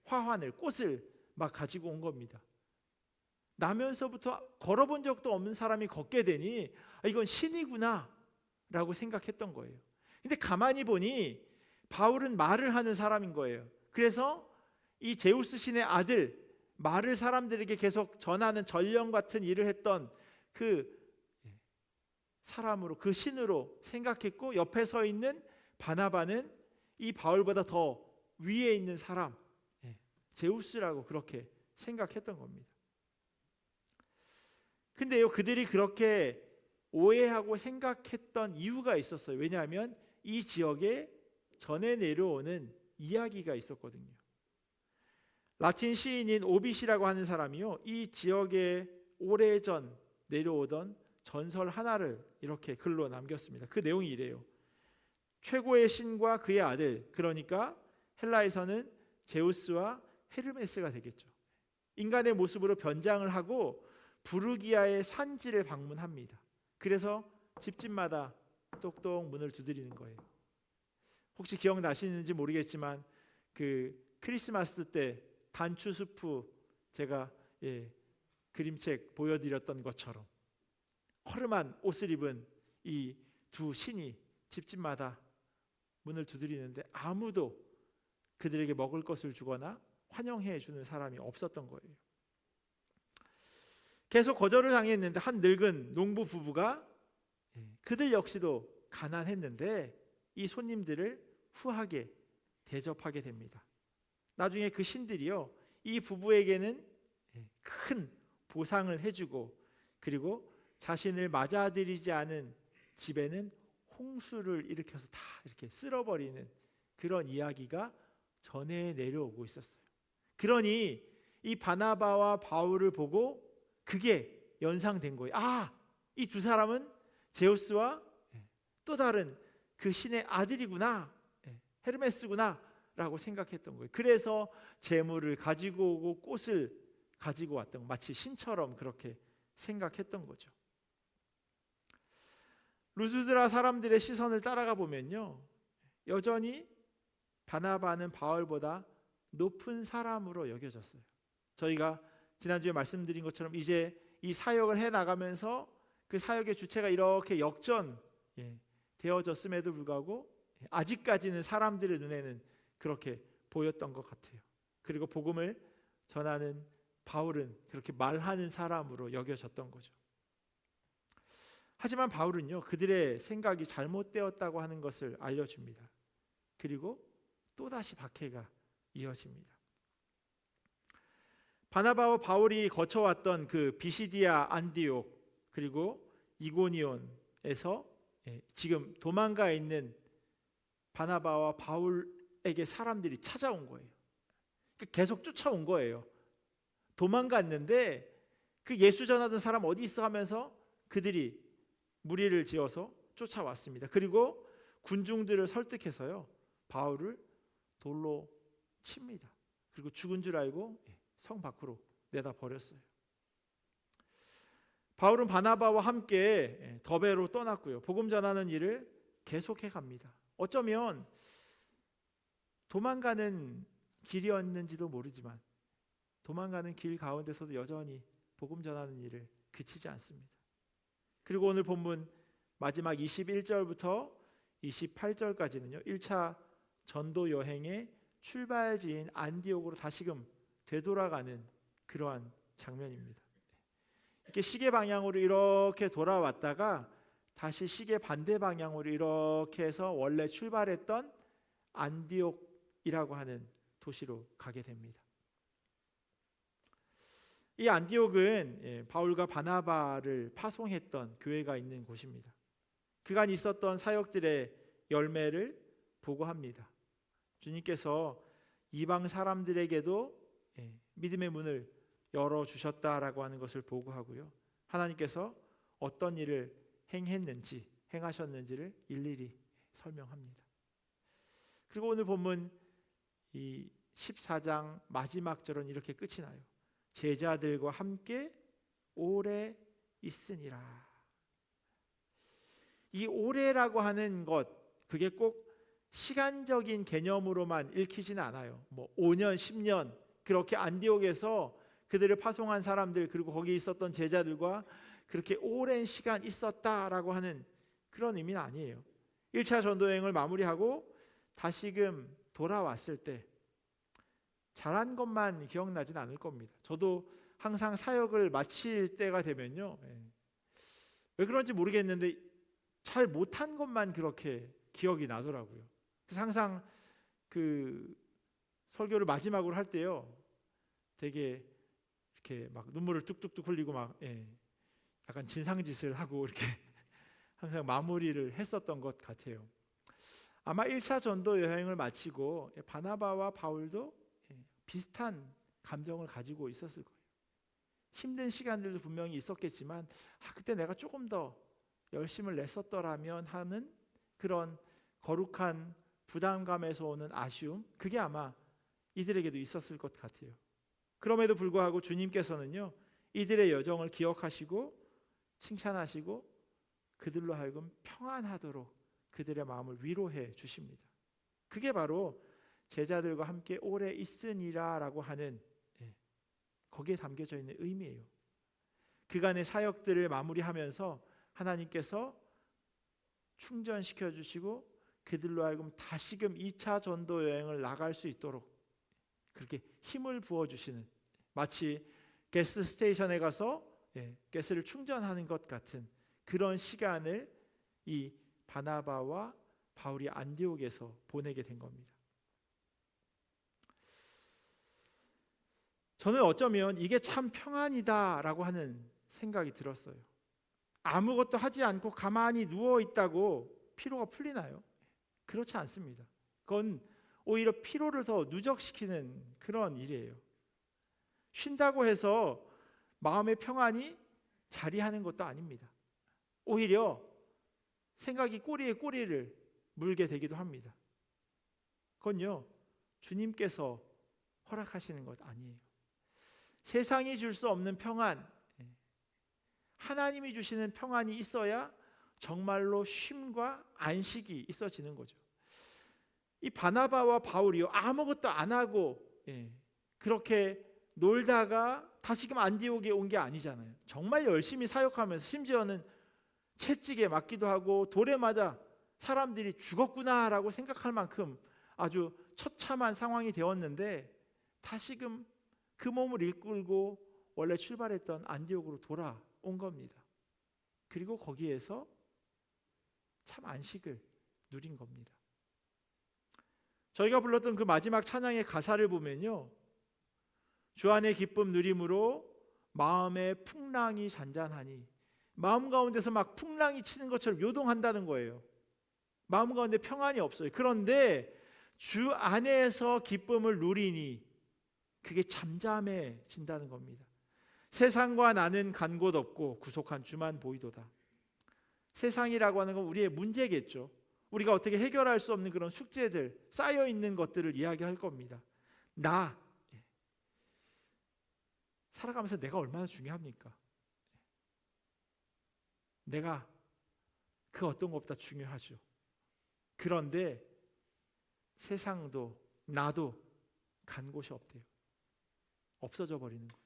화환을, 꽃을 막 가지고 온 겁니다. 나면서부터 걸어본 적도 없는 사람이 걷게 되니 이건 신이구나 라고 생각했던 거예요. 근데 가만히 보니 바울은 말을 하는 사람인 거예요. 그래서 이 제우스 신의 아들, 말을 사람들에게 계속 전하는 전령 같은 일을 했던 그 사람으로, 그 신으로 생각했고, 옆에 서 있는 바나바는 이 바울보다 더 위에 있는 사람, 제우스라고 그렇게 생각했던 겁니다. 근데요, 그들이 그렇게 오해하고 생각했던 이유가 있었어요. 왜냐하면 이 지역에 전해 내려오는 이야기가 있었거든요. 라틴 시인인 오빗이라고 하는 사람이요, 이 지역에 오래전 내려오던 전설 하나를 이렇게 글로 남겼습니다. 그 내용이 이래요. 최고의 신과 그의 아들, 그러니까 헬라에서는 제우스와 헤르메스가 되겠죠. 인간의 모습으로 변장을 하고 부르기아의 산지를 방문합니다. 그래서 집집마다 똑똑 문을 두드리는 거예요. 혹시 기억나시는지 모르겠지만 그 크리스마스 때 단추수프 제가 그림책 보여드렸던 것처럼 허름한 옷을 입은 이 두 신이 집집마다 문을 두드리는데 아무도 그들에게 먹을 것을 주거나 환영해 주는 사람이 없었던 거예요. 계속 거절을 당했는데 한 늙은 농부 부부가 그들 역시도 가난했는데 이 손님들을 후하게 대접하게 됩니다. 나중에 그 신들이요, 이 부부에게는 큰 보상을 해주고, 그리고 자신을 맞아들이지 않은 집에는 홍수를 일으켜서 다 이렇게 쓸어버리는 그런 이야기가 전해 내려오고 있었어요. 그러니 이 바나바와 바울을 보고 그게 연상된 거예요. 아, 이 두 사람은 제우스와 또 다른 그 신의 아들이구나, 헤르메스구나 라고 생각했던 거예요. 그래서 재물을 가지고 오고 꽃을 가지고 왔던, 마치 신처럼 그렇게 생각했던 거죠. 루스드라 사람들의 시선을 따라가 보면요, 여전히 바나바는 바울보다 높은 사람으로 여겨졌어요. 저희가 지난주에 말씀드린 것처럼 이제 이 사역을 해나가면서 그 사역의 주체가 이렇게 되어졌음에도 불구하고 아직까지는 사람들의 눈에는 그렇게 보였던 것 같아요. 그리고 복음을 전하는 바울은 그렇게 말하는 사람으로 여겨졌던 거죠. 하지만 바울은요, 그들의 생각이 잘못되었다고 하는 것을 알려줍니다. 그리고 또다시 박해가 이어집니다. 바나바와 바울이 거쳐왔던 그 비시디아, 안디옥, 그리고 이고니온에서 지금 도망가 있는 바나바와 바울에게 사람들이 찾아온 거예요. 계속 쫓아온 거예요. 도망갔는데 그 예수 전하던 사람 어디 있어 하면서 그들이 무리를 지어서 쫓아왔습니다. 그리고 군중들을 설득해서요, 바울을 돌로 칩니다. 그리고 죽은 줄 알고 성 밖으로 내다 버렸어요. 바울은 바나바와 함께 더베로 떠났고요, 복음 전하는 일을 계속해 갑니다. 어쩌면 도망가는 길이었는지도 모르지만 도망가는 길 가운데서도 여전히 복음 전하는 일을 그치지 않습니다. 그리고 오늘 본문 마지막 21절부터 28절까지는요, 1차 전도 여행의 출발지인 안디옥으로 다시금 되돌아가는 그러한 장면입니다. 이렇게 시계 방향으로 이렇게 돌아왔다가 다시 시계 반대 방향으로 이렇게 해서 원래 출발했던 안디옥이라고 하는 도시로 가게 됩니다. 이 안디옥은 바울과 바나바를 파송했던 교회가 있는 곳입니다. 그간 있었던 사역들의 열매를 보고합니다. 주님께서 이방 사람들에게도 믿음의 문을 열어주셨다라고 하는 것을 보고하고요, 하나님께서 어떤 일을 행하셨는지를 일일이 설명합니다. 그리고 오늘 본문 이 14장 마지막 절은 이렇게 끝이 나요. 제자들과 함께 오래 있으니라. 이 오래라고 하는 것, 그게 꼭 시간적인 개념으로만 읽히지는 않아요. 5년, 10년 그렇게 안디옥에서 그들을 파송한 사람들, 그리고 거기 있었던 제자들과 그렇게 오랜 시간 있었다라고 하는 그런 의미는 아니에요. 1차 전도여행을 마무리하고 다시금 돌아왔을 때 잘한 것만 기억나진 않을 겁니다. 저도 항상 사역을 마칠 때가 되면요, 왜 그런지 모르겠는데 잘 못한 것만 그렇게 기억이 나더라고요. 그래서 항상 그 설교를 마지막으로 할 때요, 되게 이렇게 막 눈물을 뚝뚝뚝 흘리고 막 약간 진상짓을 하고 이렇게 항상 마무리를 했었던 것 같아요. 아마 1차 전도 여행을 마치고 바나바와 바울도 비슷한 감정을 가지고 있었을 거예요. 힘든 시간들도 분명히 있었겠지만 그때 내가 조금 더 열심을 냈었더라면 하는 그런 거룩한 부담감에서 오는 아쉬움, 그게 아마 이들에게도 있었을 것 같아요. 그럼에도 불구하고 주님께서는요, 이들의 여정을 기억하시고 칭찬하시고 그들로 하여금 평안하도록 그들의 마음을 위로해 주십니다. 그게 바로 제자들과 함께 오래 있으니라라고 하는 거기에 담겨져 있는 의미예요. 그간의 사역들을 마무리하면서 하나님께서 충전시켜 주시고 그들로 하여금 다시금 2차 전도 여행을 나갈 수 있도록 그렇게 힘을 부어 주시는, 마치 가스 스테이션에 가서 가스를 충전하는 것 같은 그런 시간을 이 바나바와 바울이 안디옥에서 보내게 된 겁니다. 저는 어쩌면 이게 참 평안이다라고 하는 생각이 들었어요. 아무것도 하지 않고 가만히 누워 있다고 피로가 풀리나요? 그렇지 않습니다. 그건 오히려 피로를 더 누적시키는 그런 일이에요. 쉰다고 해서 마음의 평안이 자리하는 것도 아닙니다. 오히려 생각이 꼬리에 꼬리를 물게 되기도 합니다. 그건요, 주님께서 허락하시는 것 아니에요. 세상이 줄 수 없는 평안, 하나님이 주시는 평안이 있어야 정말로 쉼과 안식이 있어지는 거죠. 이 바나바와 바울이요, 아무것도 안 하고 그렇게 놀다가 다시금 안디옥에 온 게 아니잖아요. 정말 열심히 사역하면서 심지어는 채찍에 맞기도 하고 돌에 맞아 사람들이 죽었구나라고 생각할 만큼 아주 처참한 상황이 되었는데 다시금 그 몸을 이끌고 원래 출발했던 안디옥으로 돌아온 겁니다. 그리고 거기에서 참 안식을 누린 겁니다. 저희가 불렀던 그 마지막 찬양의 가사를 보면요, 주 안의 기쁨 누림으로 마음의 풍랑이 잔잔하니 마음 가운데서 막 풍랑이 치는 것처럼 요동한다는 거예요. 마음 가운데 평안이 없어요. 그런데 주 안에서 기쁨을 누리니 그게 잠잠해진다는 겁니다. 세상과 나는 간 곳 없고 구속한 주만 보이도다. 세상이라고 하는 건 우리의 문제겠죠. 우리가 어떻게 해결할 수 없는 그런 숙제들, 쌓여 있는 것들을 이야기할 겁니다. 나 살아가면서 내가 얼마나 중요합니까? 내가 그 어떤 것보다 중요하죠. 그런데 세상도 나도 간 곳이 없대요. 없어져 버리는 거예요.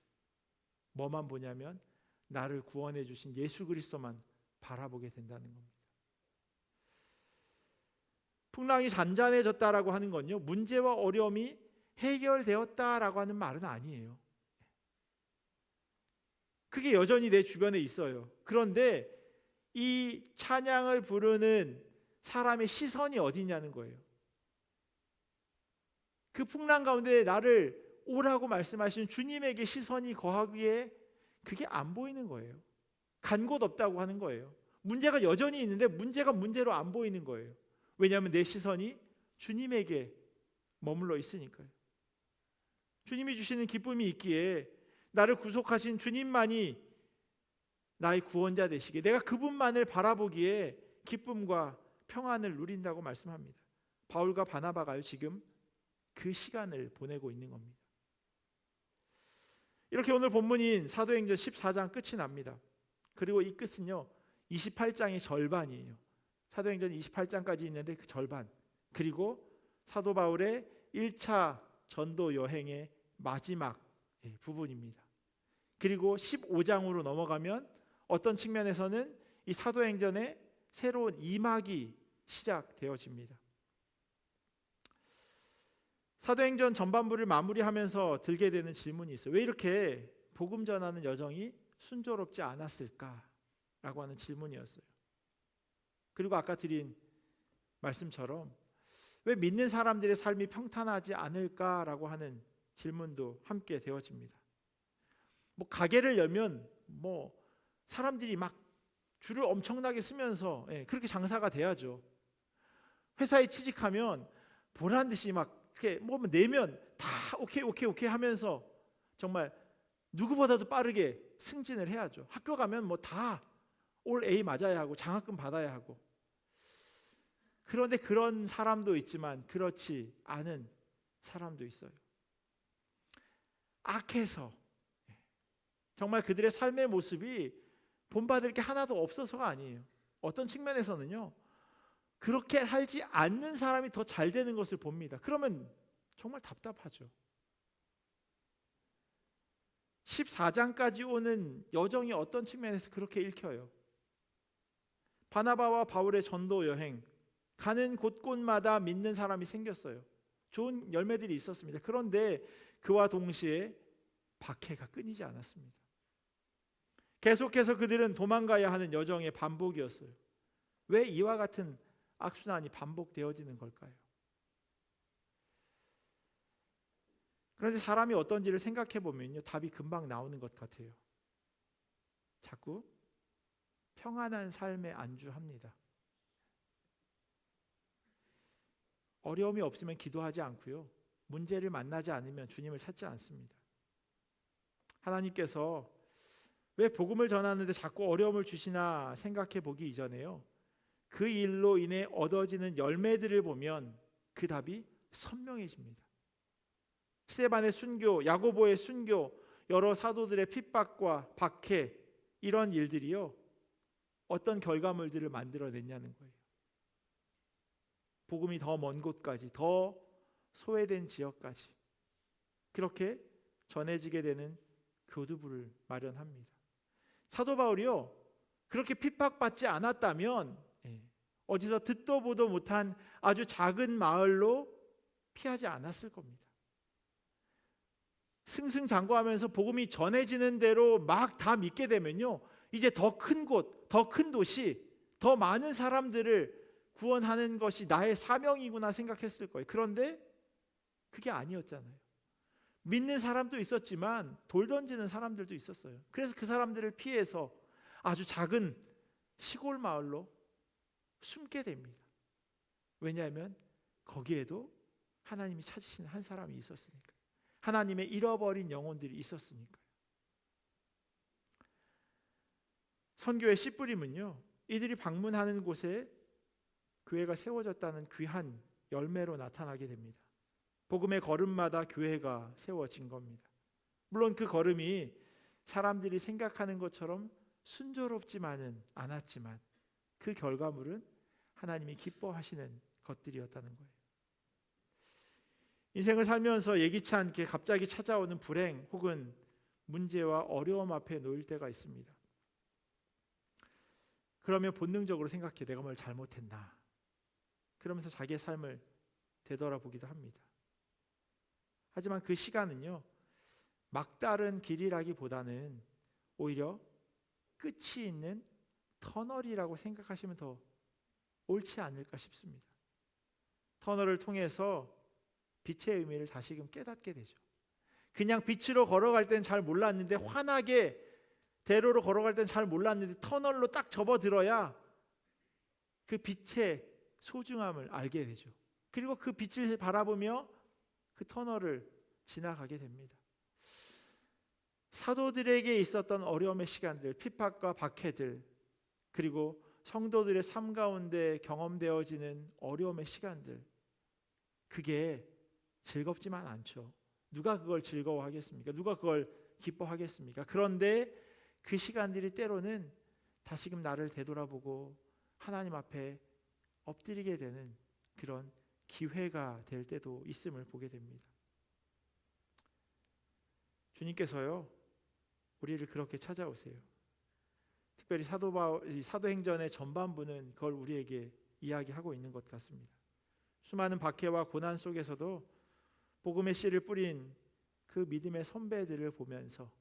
뭐만 보냐면 나를 구원해 주신 예수 그리스도만 바라보게 된다는 겁니다. 풍랑이 잔잔해졌다라고 하는 건요, 문제와 어려움이 해결되었다라고 하는 말은 아니에요. 그게 여전히 내 주변에 있어요. 그런데 이 찬양을 부르는 사람의 시선이 어디냐는 거예요. 그 풍랑 가운데 나를 오라고 말씀하시는 주님에게 시선이 거하기에 그게 안 보이는 거예요. 간 곳 없다고 하는 거예요. 문제가 여전히 있는데 문제가 문제로 안 보이는 거예요. 왜냐하면 내 시선이 주님에게 머물러 있으니까요. 주님이 주시는 기쁨이 있기에 나를 구속하신 주님만이 나의 구원자 되시기에 내가 그분만을 바라보기에 기쁨과 평안을 누린다고 말씀합니다. 바울과 바나바가요, 지금 그 시간을 보내고 있는 겁니다. 이렇게 오늘 본문인 사도행전 14장 끝이 납니다. 그리고 이 끝은요 28장의 절반이에요. 사도행전 28장까지 있는데 그 절반, 그리고 사도 바울의 1차 전도 여행의 마지막 부분입니다. 그리고 15장으로 넘어가면 어떤 측면에서는 이 사도행전의 새로운 2막이 시작되어집니다. 사도행전 전반부를 마무리하면서 들게 되는 질문이 있어요. 왜 이렇게 복음 전하는 여정이 순조롭지 않았을까라고 하는 질문이었어요. 그리고 아까 드린 말씀처럼 왜 믿는 사람들의 삶이 평탄하지 않을까라고 하는 질문도 함께 되어집니다. 뭐 가게를 열면 뭐 사람들이 막 줄을 엄청나게 쓰면서 그렇게 장사가 돼야죠. 회사에 취직하면 보란 듯이 막 이렇게 뭐 내면 다 오케이 하면서 정말 누구보다도 빠르게 승진을 해야죠. 학교 가면 뭐 다 올 A 맞아야 하고 장학금 받아야 하고. 그런데 그런 사람도 있지만 그렇지 않은 사람도 있어요. 악해서 정말 그들의 삶의 모습이 본받을 게 하나도 없어서가 아니에요. 어떤 측면에서는요, 그렇게 살지 않는 사람이 더 잘 되는 것을 봅니다. 그러면 정말 답답하죠. 14장까지 오는 여정이 어떤 측면에서 그렇게 읽혀요. 바나바와 바울의 전도 여행, 가는 곳곳마다 믿는 사람이 생겼어요. 좋은 열매들이 있었습니다. 그런데 그와 동시에 박해가 끊이지 않았습니다. 계속해서 그들은 도망가야 하는 여정의 반복이었어요. 왜 이와 같은 악순환이 반복되어지는 걸까요? 그런데 사람이 어떤지를 생각해 보면요, 답이 금방 나오는 것 같아요. 자꾸 평안한 삶에 안주합니다. 어려움이 없으면 기도하지 않고요, 문제를 만나지 않으면 주님을 찾지 않습니다. 하나님께서 왜 복음을 전하는데 자꾸 어려움을 주시나 생각해 보기 이전에요, 그 일로 인해 얻어지는 열매들을 보면 그 답이 선명해집니다. 스데반의 순교, 야고보의 순교, 여러 사도들의 핍박과 박해, 이런 일들이요 어떤 결과물들을 만들어냈냐는 거예요. 복음이 더 먼 곳까지, 더 소외된 지역까지 그렇게 전해지게 되는 교두부를 마련합니다. 사도 바울이요 그렇게 핍박받지 않았다면 어디서 듣도 보도 못한 아주 작은 마을로 피하지 않았을 겁니다. 승승장구하면서 복음이 전해지는 대로 막 다 믿게 되면요, 이제 더 큰 곳, 더 큰 도시, 더 많은 사람들을 구원하는 것이 나의 사명이구나 생각했을 거예요. 그런데 그게 아니었잖아요. 믿는 사람도 있었지만 돌 던지는 사람들도 있었어요. 그래서 그 사람들을 피해서 아주 작은 시골 마을로 숨게 됩니다. 왜냐하면 거기에도 하나님이 찾으시는 한 사람이 있었으니까. 하나님의 잃어버린 영혼들이 있었으니까요. 선교의 씨 뿌림은요, 이들이 방문하는 곳에 교회가 세워졌다는 귀한 열매로 나타나게 됩니다. 복음의 걸음마다 교회가 세워진 겁니다. 물론 그 걸음이 사람들이 생각하는 것처럼 순조롭지만은 않았지만 그 결과물은 하나님이 기뻐하시는 것들이었다는 거예요. 인생을 살면서 예기치 않게 갑자기 찾아오는 불행 혹은 문제와 어려움 앞에 놓일 때가 있습니다. 그러면 본능적으로 생각해, 내가 뭘 잘못했나? 그러면서 자기의 삶을 되돌아보기도 합니다. 하지만 그 시간은요, 막다른 길이라기보다는 오히려 끝이 있는 터널이라고 생각하시면 더 옳지 않을까 싶습니다. 터널을 통해서 빛의 의미를 다시금 깨닫게 되죠. 그냥 빛으로 걸어갈 때는 잘 몰랐는데, 환하게 대로로 걸어갈 때는 잘 몰랐는데 터널로 딱 접어들어야 그 빛의 소중함을 알게 되죠. 그리고 그 빛을 바라보며 그 터널을 지나가게 됩니다. 사도들에게 있었던 어려움의 시간들, 핍박과 박해들, 그리고 성도들의 삶 가운데 경험되어지는 어려움의 시간들, 그게 즐겁지만 않죠. 누가 그걸 즐거워하겠습니까? 누가 그걸 기뻐하겠습니까? 그런데 그 시간들이 때로는 다시금 나를 되돌아보고 하나님 앞에 엎드리게 되는 그런 기회가 될 때도 있음을 보게 됩니다. 주님께서요, 우리를 그렇게 찾아오세요. 특별히 사도행전의 전반부는 그걸 우리에게 이야기하고 있는 것 같습니다. 수많은 박해와 고난 속에서도 복음의 씨를 뿌린 그 믿음의 선배들을 보면서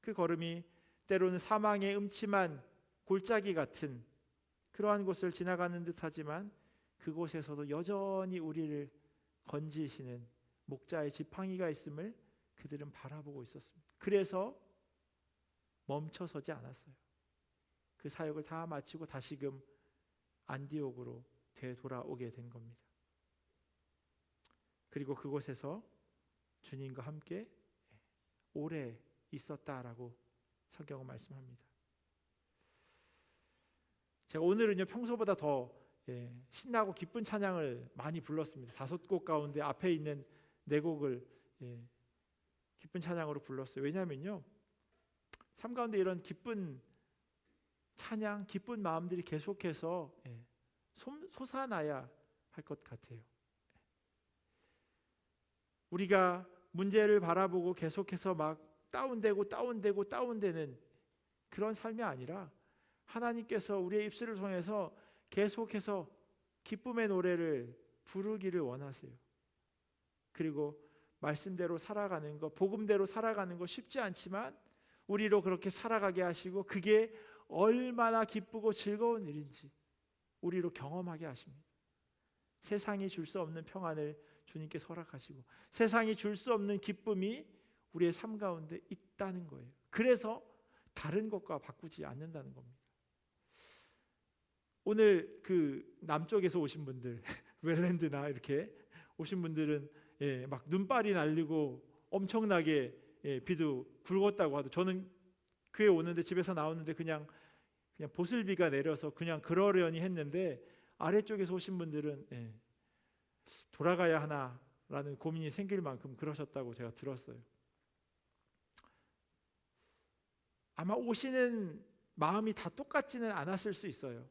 그 걸음이 때로는 사망의 음침한 골짜기 같은 그러한 곳을 지나가는 듯하지만 그곳에서도 여전히 우리를 건지시는 목자의 지팡이가 있음을 그들은 바라보고 있었습니다. 그래서 멈춰서지 않았어요. 그 사역을 다 마치고 다시금 안디옥으로 되돌아오게 된 겁니다. 그리고 그곳에서 주님과 함께 오래 있었다라고 성경은 말씀합니다. 제가 오늘은요, 평소보다 더 신나고 기쁜 찬양을 많이 불렀습니다. 5곡 가운데 앞에 있는 4곡을 기쁜 찬양으로 불렀어요. 왜냐하면요, 삶 가운데 이런 기쁜 찬양, 기쁜 마음들이 계속해서 솟아나야 할 것 같아요. 우리가 문제를 바라보고 계속해서 막 다운되는 그런 삶이 아니라 하나님께서 우리의 입술을 통해서 계속해서 기쁨의 노래를 부르기를 원하세요. 그리고 말씀대로 살아가는 것, 복음대로 살아가는 것 쉽지 않지만 우리로 그렇게 살아가게 하시고 그게 얼마나 기쁘고 즐거운 일인지 우리로 경험하게 하십니다. 세상이 줄 수 없는 평안을 주님께서 허락하시고 세상이 줄 수 없는 기쁨이 우리의 삶 가운데 있다는 거예요. 그래서 다른 것과 바꾸지 않는다는 겁니다. 오늘 그 남쪽에서 오신 분들, 웰랜드나 이렇게 오신 분들은 막 눈발이 날리고 엄청나게 비도 굵었다고 하도, 저는 교회 오는데 집에서 나오는데 그냥 보슬비가 내려서 그냥 그러려니 했는데 아래쪽에서 오신 분들은 돌아가야 하나라는 고민이 생길 만큼 그러셨다고 제가 들었어요. 아마 오시는 마음이 다 똑같지는 않았을 수 있어요.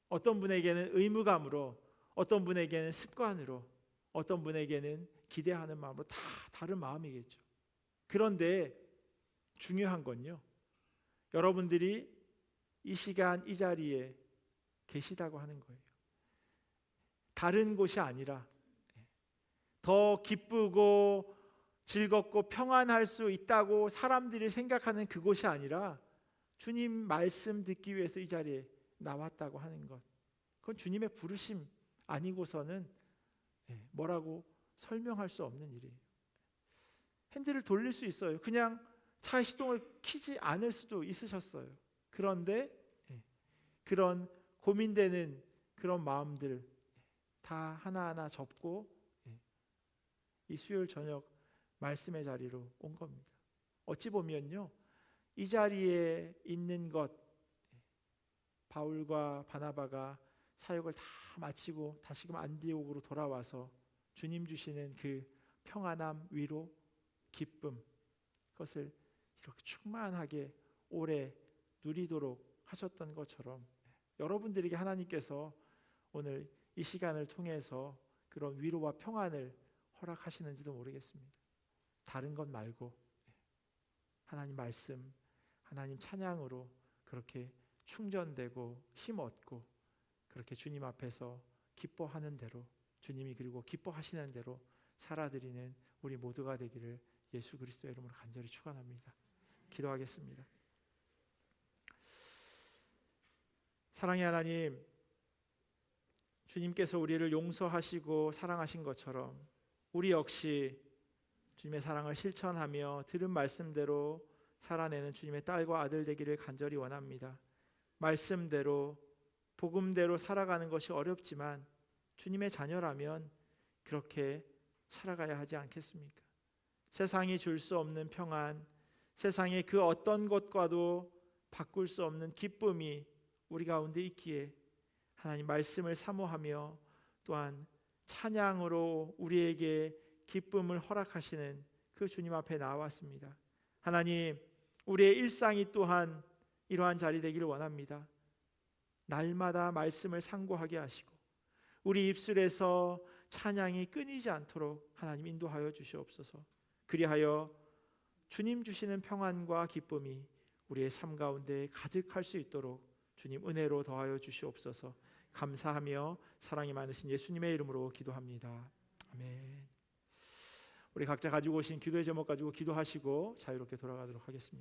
어떤 분에게는 의무감으로, 어떤 분에게는 습관으로, 어떤 분에게는 기대하는 마음으로 다 다른 마음이겠죠. 그런데 중요한 건요, 여러분들이 이 시간 이 자리에 계시다고 하는 거예요. 다른 곳이 아니라 더 기쁘고 즐겁고 평안할 수 있다고 사람들이 생각하는 그곳이 아니라 주님 말씀 듣기 위해서 이 자리에 나왔다고 하는 것, 그건 주님의 부르심 아니고서는 뭐라고 설명할 수 없는 일이에요. 핸들을 돌릴 수 있어요. 그냥 차의 시동을 켜지 않을 수도 있으셨어요. 그런데 그런 고민되는 그런 마음들 다 하나하나 접고 이 수요일 저녁 말씀의 자리로 온 겁니다. 어찌 보면요, 이 자리에 있는 것, 바울과 바나바가 사역을 다 마치고 다시금 안디옥으로 돌아와서 주님 주시는 그 평안함, 위로, 기쁨, 그것을 이렇게 충만하게 오래 누리도록 하셨던 것처럼 여러분들에게 하나님께서 오늘 이 시간을 통해서 그런 위로와 평안을 허락하시는지도 모르겠습니다. 다른 것 말고 하나님 말씀, 하나님 찬양으로 그렇게 충전되고 힘 얻고 그렇게 주님 앞에서 기뻐하는 대로, 주님이 그리고 기뻐하시는 대로 살아드리는 우리 모두가 되기를 예수 그리스도의 이름으로 간절히 축원합니다. 기도하겠습니다. 사랑의 하나님, 주님께서 우리를 용서하시고 사랑하신 것처럼 우리 역시 주님의 사랑을 실천하며 들은 말씀대로 살아내는 주님의 딸과 아들 되기를 간절히 원합니다. 말씀대로 복음대로 살아가는 것이 어렵지만 주님의 자녀라면 그렇게 살아가야 하지 않겠습니까? 세상이 줄 수 없는 평안, 세상의 그 어떤 것과도 바꿀 수 없는 기쁨이 우리 가운데 있기에 하나님 말씀을 사모하며 또한 찬양으로 우리에게 기쁨을 허락하시는 그 주님 앞에 나왔습니다. 하나님, 우리의 일상이 또한 이러한 자리 되기를 원합니다. 날마다 말씀을 상고하게 하시고 우리 입술에서 찬양이 끊이지 않도록 하나님 인도하여 주시옵소서. 그리하여 주님 주시는 평안과 기쁨이 우리의 삶 가운데 가득할 수 있도록 주님 은혜로 더하여 주시옵소서. 감사하며 사랑이 많으신 예수님의 이름으로 기도합니다. 아멘. 우리 각자 가지고 오신 기도의 제목 가지고 기도하시고 자유롭게 돌아가도록 하겠습니다.